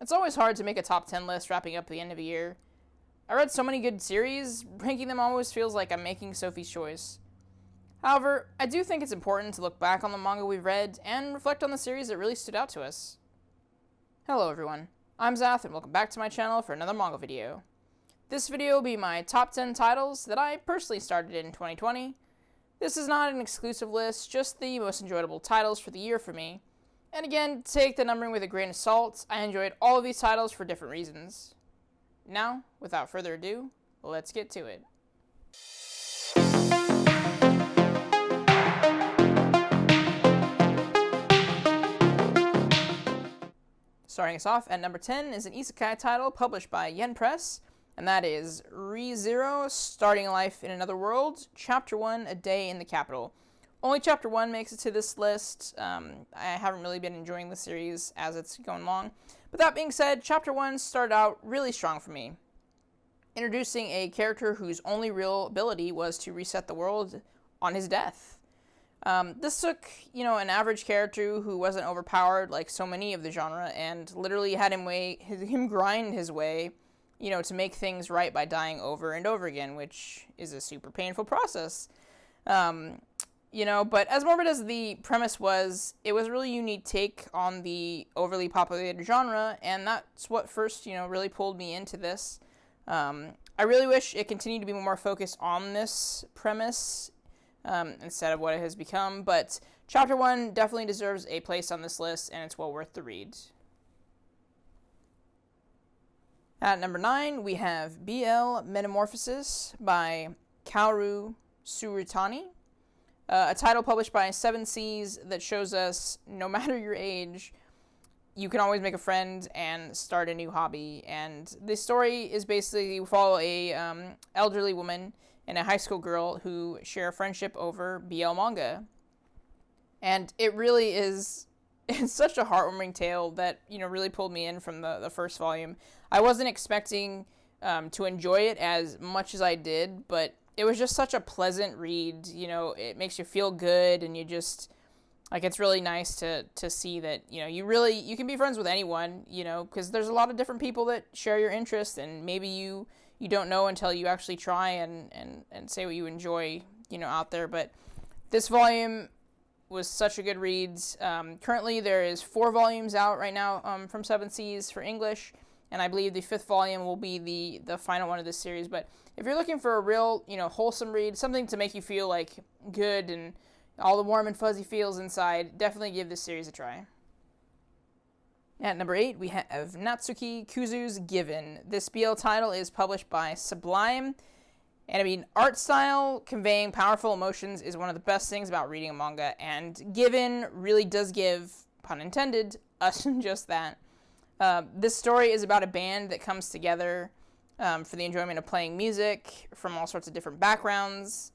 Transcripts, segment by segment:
It's always hard to make a top 10 list wrapping up the end of a year. I read so many good series, ranking them always feels like I'm making Sophie's choice. However, I do think it's important to look back on the manga we've read and reflect on the series that really stood out to us. Hello everyone, I'm Zath and welcome back to my channel for another manga video. This video will be my top 10 titles that I personally started in 2020. This is not an exclusive list, just the most enjoyable titles for the year for me. And again, take the numbering with a grain of salt, I enjoyed all of these titles for different reasons. Now, without further ado, let's get to it. Starting us off at number 10 is an isekai title published by Yen Press, and that is ReZero, Starting Life in Another World, Chapter 1, A Day in the Capital. Only Chapter 1 makes it to this list. I haven't really been enjoying the series as it's going along. But that being said, Chapter 1 started out really strong for me, introducing a character whose only real ability was to reset the world on his death. This took, an average character who wasn't overpowered like so many of the genre and literally had him grind his way, to make things right by dying over and over again, which is a super painful process. But as morbid as the premise was, it was a really unique take on the overly populated genre, and that's what first, really pulled me into this. I really wish it continued to be more focused on this premise, instead of what it has become, but Chapter 1 definitely deserves a place on this list, and it's well worth the read. At number 9, we have BL Metamorphosis by Kaoru Tsurutanni, a title published by Seven Seas that shows us, no matter your age, you can always make a friend and start a new hobby. And the story is basically, we follow a elderly woman and a high school girl who share a friendship over BL manga. And it really is, it's such a heartwarming tale that, really pulled me in from the first volume. I wasn't expecting to enjoy it as much as I did, but it was just such a pleasant read. It makes you feel good, and you just, it's really nice to see that, you can be friends with anyone, because there's a lot of different people that share your interests, and maybe you don't know until you actually try and say what you enjoy, out there. But this volume was such a good read. Currently, there is 4 volumes out right now from Seven Seas for English, and I believe the 5th volume will be the final one of this series. But if you're looking for a real, wholesome read, something to make you feel, good and all the warm and fuzzy feels inside, definitely give this series a try. At number 8, we have Natsuki Kuzu's Given. This BL title is published by Sublime. And art style conveying powerful emotions is one of the best things about reading a manga. And Given really does give, pun intended, us just that. This story is about a band that comes together for the enjoyment of playing music from all sorts of different backgrounds.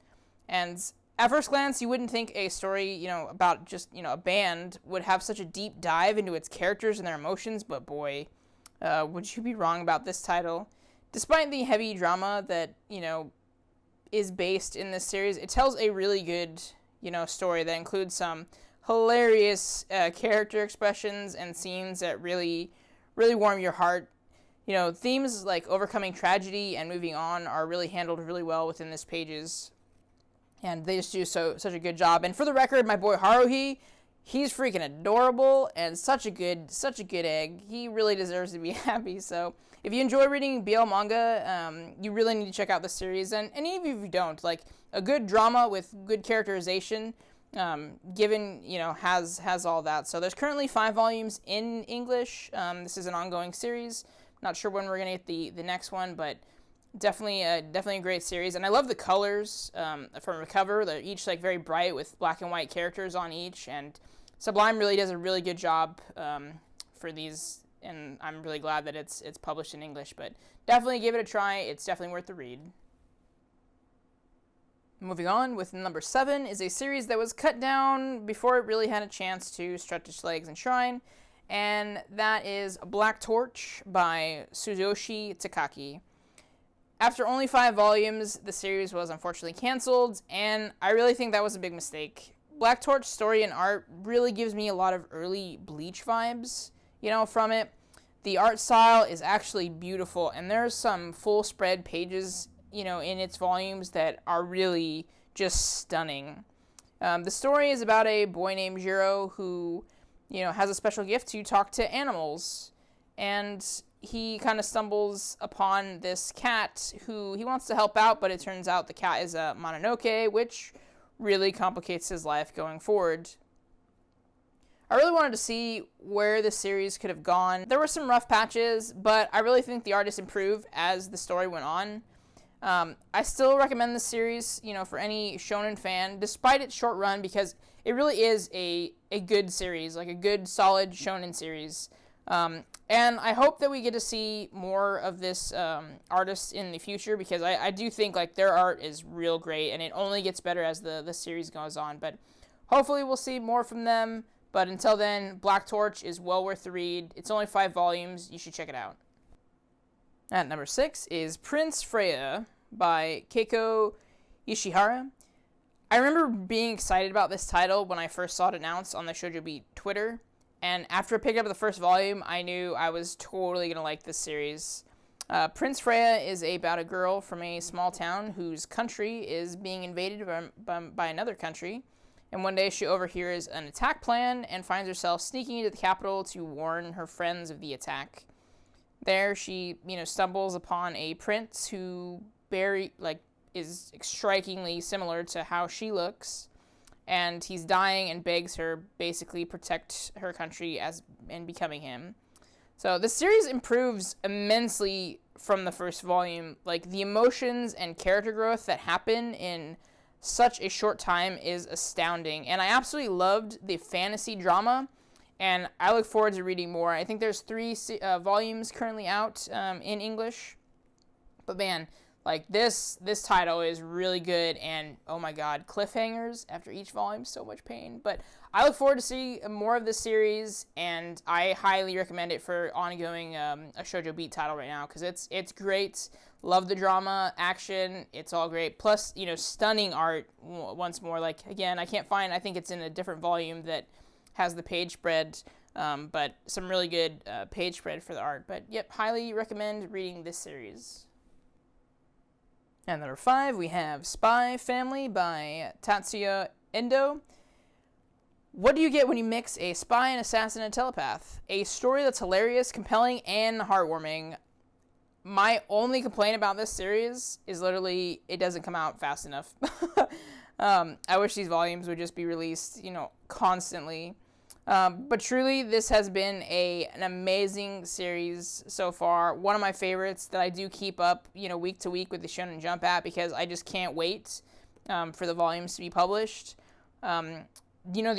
And at first glance, you wouldn't think a story, about just, a band would have such a deep dive into its characters and their emotions, but boy, would you be wrong about this title. Despite the heavy drama that, is based in this series, it tells a really good, story that includes some hilarious character expressions and scenes that really, really warm your heart. Themes like overcoming tragedy and moving on are really handled really well within this pages. And they just do such a good job. And for the record, my boy Haruhi, he's freaking adorable and such a good egg. He really deserves to be happy. So if you enjoy reading BL manga, you really need to check out this series. And even if you don't, a good drama with good characterization, Given, has all that. So there's currently 5 volumes in English. This is an ongoing series. Not sure when we're gonna get the next one, but definitely a great series. And I love the colors from the cover. They're each very bright with black and white characters on each, and Sublime really does a really good job for these, and I'm really glad that it's published in English. But definitely give it a try. It's definitely worth the read. Moving on, with number 7 is a series that was cut down before it really had a chance to stretch its legs and shine, and that is Black Torch by Tsujoshi Takaki. After only 5 volumes, the series was unfortunately canceled, and I really think that was a big mistake. Black Torch's story and art really gives me a lot of early Bleach vibes, from it. The art style is actually beautiful, and there's some full spread pages, in its volumes that are really just stunning. The story is about a boy named Jiro who, has a special gift to talk to animals, and he kind of stumbles upon this cat who he wants to help out, but it turns out the cat is a Mononoke, which really complicates his life going forward. I really wanted to see where the series could have gone. There were some rough patches, but I really think the artist improved as the story went on. I still recommend this series, for any shonen fan, despite its short run, because it really is a good series, like a good, solid shonen series. And I hope that we get to see more of this artist in the future, because I do think like their art is real great, and it only gets better as the series goes on. But hopefully we'll see more from them. But until then, Black Torch is well worth the read. It's only 5 volumes. You should check it out. At number 6 is Prince Freya by Keiko Ishihara. I remember being excited about this title when I first saw it announced on the Shoujo Beat Twitter. And after I picked up the first volume, I knew I was totally going to like this series. Prince Freya is about a girl from a small town whose country is being invaded by another country. And one day she overhears an attack plan and finds herself sneaking into the capital to warn her friends of the attack. There she, stumbles upon a prince who is strikingly similar to how she looks. And he's dying and begs her basically protect her country and becoming him. So the series improves immensely from the first volume. Like, the emotions and character growth that happen in such a short time is astounding, and I absolutely loved the fantasy drama, and I look forward to reading more. I think there's 3 volumes currently out in English, but man, like this title is really good, and oh my god, cliffhangers after each volume, so much pain. But I look forward to see more of this series, and I highly recommend it for ongoing a Shoujo Beat title right now, because it's great. Love the drama, action, it's all great. Plus, stunning art once more. Like, again, I think it's in a different volume that has the page spread, but some really good page spread for the art. But, yep, highly recommend reading this series. And number 5, we have Spy Family by Tatsuya Endo. What do you get when you mix a spy, an assassin, and a telepath? A story that's hilarious, compelling, and heartwarming. My only complaint about this series is literally it doesn't come out fast enough. I wish these volumes would just be released, constantly. But truly, this has been an amazing series so far. One of my favorites that I do keep up, week to week with the Shonen Jump app, because I just can't wait for the volumes to be published. The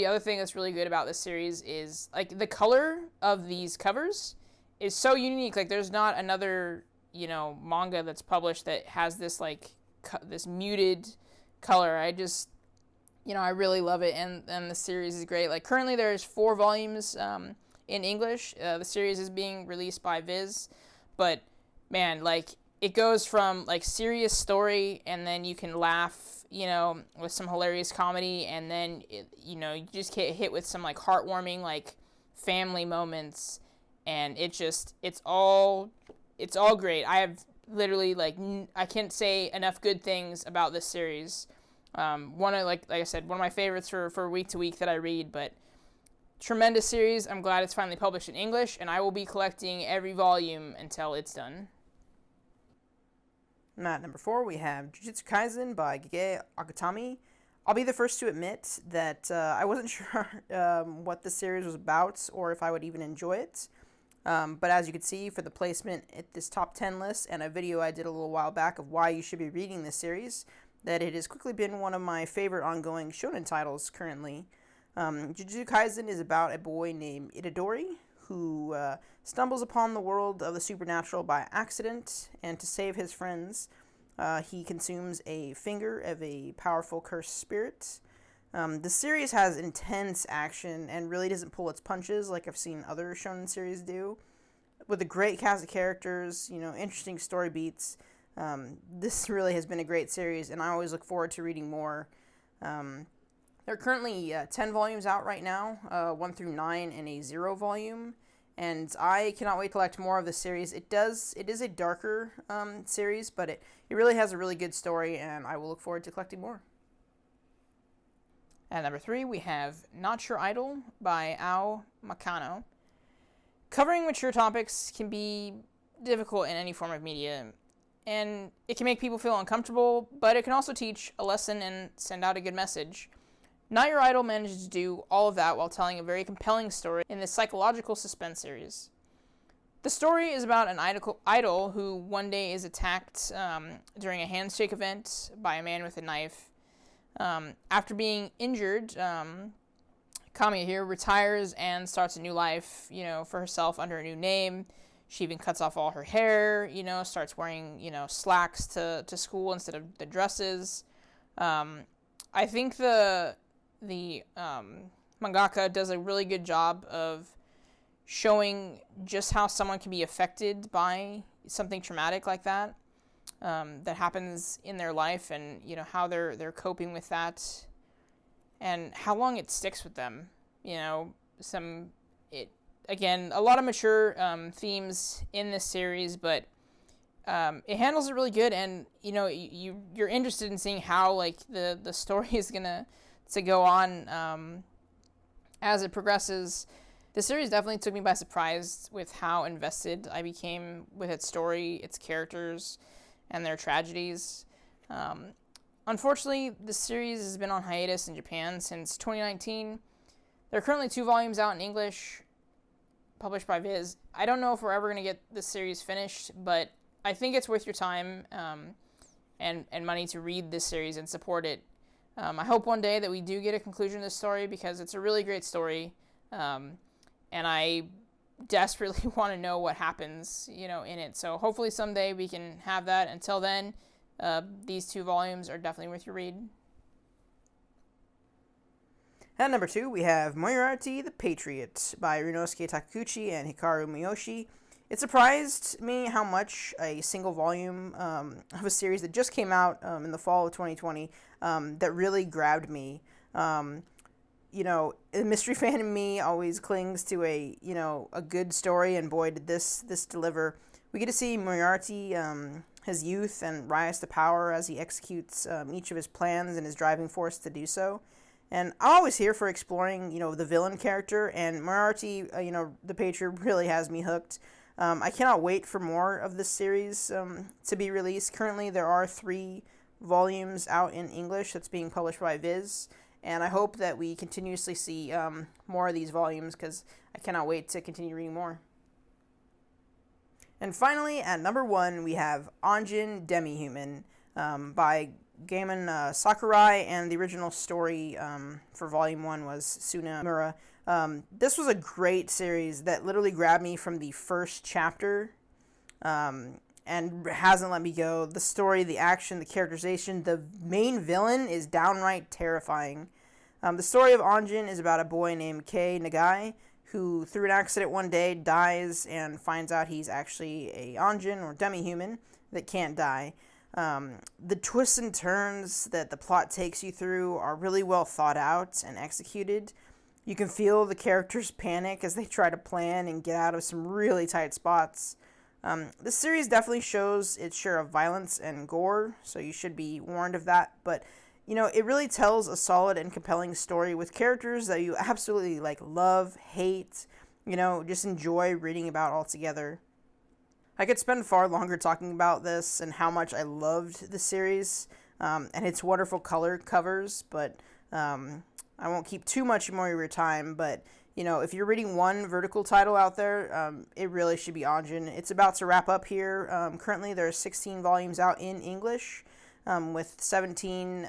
other thing that's really good about this series is, like, the color of these covers is so unique. Like, there's not another manga that's published that has this this muted color. I just I really love it, and the series is great. Like, currently there's 4 volumes in English. The series is being released by Viz, but man, like, it goes from like serious story, and then you can laugh with some hilarious comedy, and then you just get hit with some like heartwarming like family moments, and it's all great. I have literally I can't say enough good things about this series. Like I said, one of my favorites for week to week that I read, but tremendous series. I'm glad it's finally published in English, and I will be collecting every volume until it's done. At number 4, we have Jujutsu Kaisen by Gege Akutami. I'll be the first to admit that I wasn't sure what the series was about, or if I would even enjoy it. But as you can see, for the placement at this top 10 list and a video I did a little while back of why you should be reading this series, that it has quickly been one of my favorite ongoing shonen titles currently. Jujutsu Kaisen is about a boy named Itadori who stumbles upon the world of the supernatural by accident, and to save his friends, he consumes a finger of a powerful cursed spirit. The series has intense action and really doesn't pull its punches like I've seen other shonen series do. With a great cast of characters, interesting story beats, this really has been a great series, and I always look forward to reading more. There are currently 10 volumes out right now, 1 through 9 in a 0 volume, and I cannot wait to collect more of this series. It is a darker series, but it really has a really good story, and I will look forward to collecting more. At number 3, we have Not Your Idol by Ao Makano. Covering mature topics can be difficult in any form of media, and it can make people feel uncomfortable, but it can also teach a lesson and send out a good message. Not Your Idol manages to do all of that while telling a very compelling story in this psychological suspense series. The story is about an idol who one day is attacked during a handshake event by a man with a knife. After being injured, Kamiya here retires and starts a new life, for herself under a new name. She even cuts off all her hair, starts wearing, slacks to school instead of the dresses. I think the mangaka does a really good job of showing just how someone can be affected by something traumatic like that. That happens in their life, and how they're coping with that, and how long it sticks with them. Again, a lot of mature themes in this series, but it handles it really good, and you're interested in seeing how the story is gonna go on as it progresses. The series definitely took me by surprise with how invested I became with its story, its characters, and their tragedies. Unfortunately, the series has been on hiatus in Japan since 2019. There are currently 2 volumes out in English, published by Viz. I don't know if we're ever going to get this series finished, but I think it's worth your time and money to read this series and support it. I hope one day that we do get a conclusion to this story, because it's a really great story, and I desperately want to know what happens, in it. So hopefully someday we can have that. Until then, these 2 volumes are definitely worth your read. At number 2, we have Moirati the Patriot by Runosuke Takakuchi and Hikaru Miyoshi. It surprised me how much a single volume of a series that just came out in the fall of 2020 that really grabbed me. The mystery fan in me always clings to a good story, and boy, did this deliver. We get to see Moirati, his youth, and rise to power as he executes each of his plans and his driving force to do so. And I'm always here for exploring, the villain character, and Moirati, the Patriot, really has me hooked. I cannot wait for more of this series to be released. Currently, there are 3 volumes out in English that's being published by Viz, and I hope that we continuously see more of these volumes, because I cannot wait to continue reading more. And finally, at number 1, we have Anjin Demi-Human by Gaimon Sakurai, and the original story for Volume 1 was Tsunamura. This was a great series that literally grabbed me from the first chapter and hasn't let me go. The story, the action, the characterization, the main villain is downright terrifying. The story of Anjin is about a boy named Kei Nagai who, through an accident one day, dies and finds out he's actually a Anjin, or demi-human, that can't die. The twists and turns that the plot takes you through are really well thought out and executed. You can feel the characters panic as they try to plan and get out of some really tight spots. This series definitely shows its share of violence and gore, so you should be warned of that, but it really tells a solid and compelling story with characters that you absolutely love, hate, just enjoy reading about altogether. I could spend far longer talking about this and how much I loved the series and its wonderful color covers, but I won't keep too much more of your time. But if you're reading one vertical title out there, it really should be Anjin. It's about to wrap up here. Currently, there are 16 volumes out in English, with 17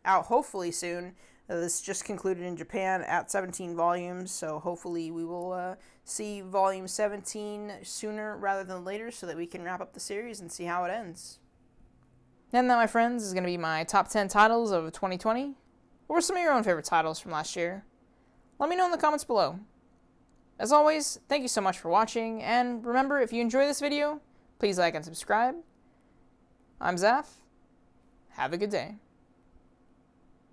out hopefully soon. This just concluded in Japan at 17 volumes, so hopefully we will see volume 17 sooner rather than later, so that we can wrap up the series and see how it ends. And that, my friends, is going to be my top 10 titles of 2020. What were some of your own favorite titles from last year? Let me know in the comments below. As always, thank you so much for watching, and remember, if you enjoy this video, please like and subscribe. I'm Zaf. Have a good day.